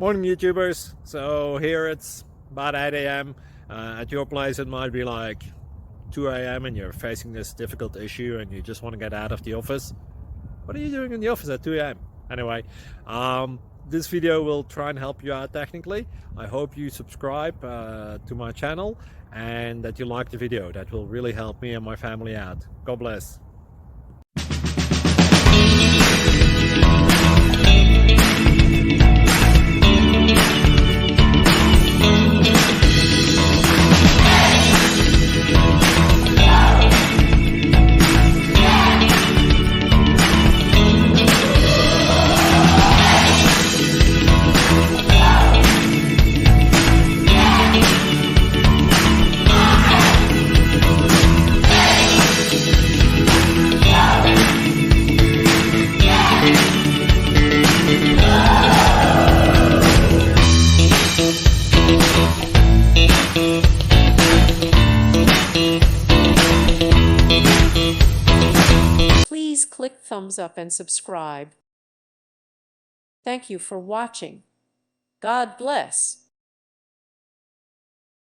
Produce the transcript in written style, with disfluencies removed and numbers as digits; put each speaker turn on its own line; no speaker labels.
Morning YouTubers. So here it's about 8 a.m. At your place it might be like 2 a.m. and you're facing this difficult issue and you just want to get out of the office. What are you doing in the office at 2 a.m.? Anyway, this video will try and help you out technically. I hope you subscribe to my channel and that you like the video. That will really help me and my family out. God bless.
Please click thumbs up and subscribe. Thank you for watching. God bless.